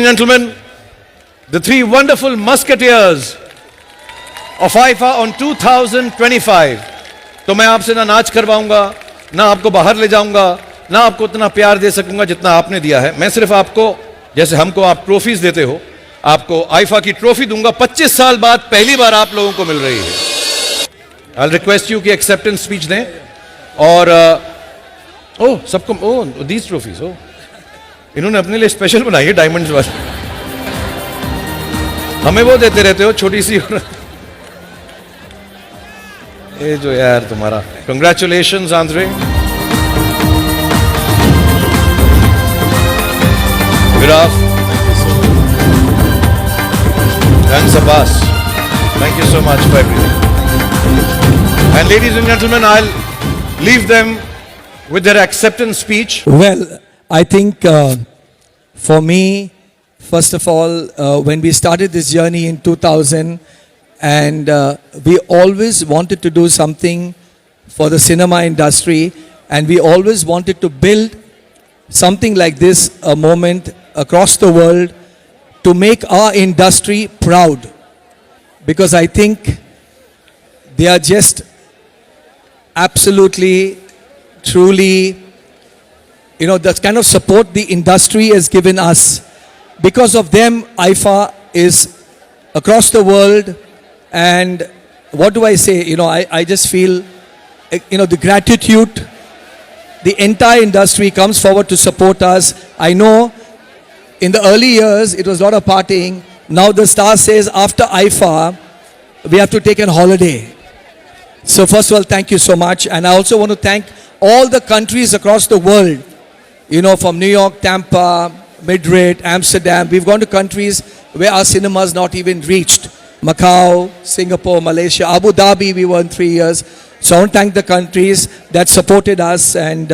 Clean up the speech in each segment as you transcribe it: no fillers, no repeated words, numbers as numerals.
gentlemen, the three wonderful musketeers of IFA on 2025. तो मैं आपसे ना नाच करवाऊंगा, ना आपको बाहर ले जाऊंगा, ना आपको उतना प्यार दे सकूंगा जितना आपने दिया है. मैं सिर्फ आपको, जैसे हमको आप ट्रॉफीज देते हो, आपको आईफा की ट्रॉफी दूंगा. 25 साल बाद पहली बार आप लोगों को मिल रही है. आई रिक्वेस्ट यू कि एक्सेप्टेंस स्पीच दें. और सबको दीज ट्रॉफीज इन्होंने अपने लिए स्पेशल बनाई है, डायमंड्स वाली. हमें वो देते रहते हो छोटी सी. ये जो यार तुम्हारा, congratulations Andre. Viraf, thanks Abbas, thank you so much for everything. And ladies and gentlemen, I'll leave them with their acceptance speech. Well, I think for me, first of all, when we started this journey in 2000, and we always wanted to do something for the cinema industry, and we always wanted to build something like this, a moment across the world to make our industry proud. Because I think they are just absolutely, truly, the kind of support the industry has given us. Because of them, IFA is across the world. And what do I say? I just feel, the gratitude. The entire industry comes forward to support us. I know in the early years, it was a lot of partying. Now the star says after IFA, we have to take a holiday. So first of all, thank you so much. And I also want to thank all the countries across the world. From New York, Tampa, Madrid, Amsterdam. We've gone to countries where our cinemas not even reached. Macau, Singapore, Malaysia, Abu Dhabi, we were in 3 years. So I want to thank the countries that supported us and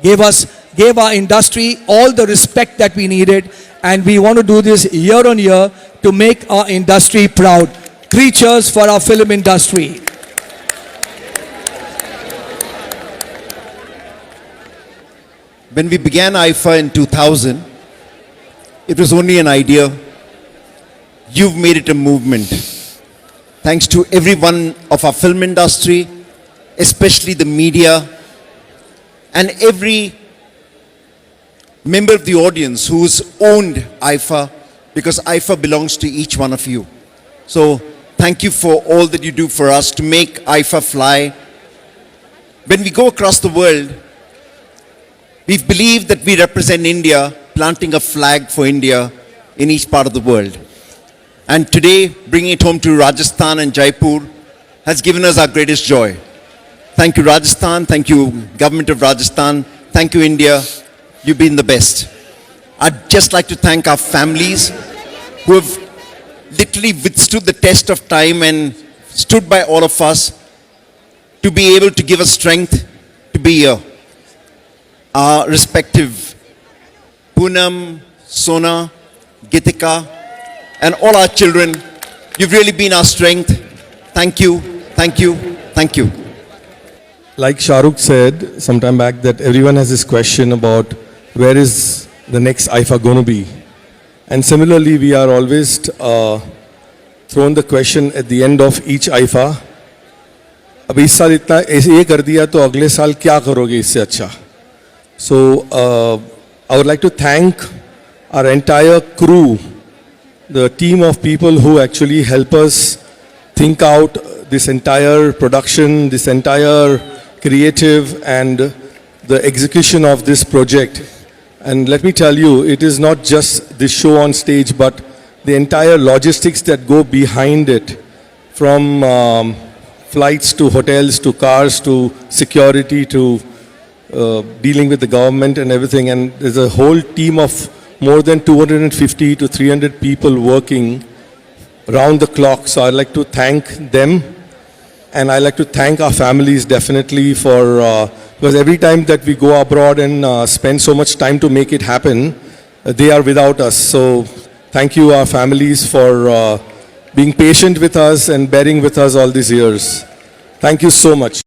gave our industry all the respect that we needed. And we want to do this year on year to make our industry proud. Creatures for our film industry. When we began IFA in 2000, it was only an idea. You've made it a movement. Thanks to everyone of our film industry, especially the media, and every member of the audience who's owned IFA, because IFA belongs to each one of you. So thank you for all that you do for us to make IFA fly. When we go across the world, we've believed that we represent India, planting a flag for India in each part of the world. And today, bringing it home to Rajasthan and Jaipur has given us our greatest joy. Thank you, Rajasthan. Thank you, Government of Rajasthan. Thank you, India. You've been the best. I'd just like to thank our families who have literally withstood the test of time and stood by all of us to be able to give us strength to be here. Our respective Poonam, Sona, Gitika, and all our children, you've really been our strength. Thank you, thank you, thank you. Like Shahrukh said some time back, that everyone has this question about where is the next IFA going to be. And similarly, we are always thrown the question at the end of each IFA, अब इस साल इतना ये कर दिया तो अगले साल क्या करोगे इससे अच्छा. So I would like to thank our entire crew, the team of people who actually help us think out this entire production, this entire creative and the execution of this project. And let me tell you, it is not just the show on stage, but the entire logistics that go behind it, from flights to hotels to cars to security to dealing with the government and everything. And there's a whole team of more than 250 to 300 people working round the clock. So I'd like to thank them. And I'd like to thank our families definitely for, because every time that we go abroad and spend so much time to make it happen, they are without us. So thank you, our families, for being patient with us and bearing with us all these years. Thank you so much.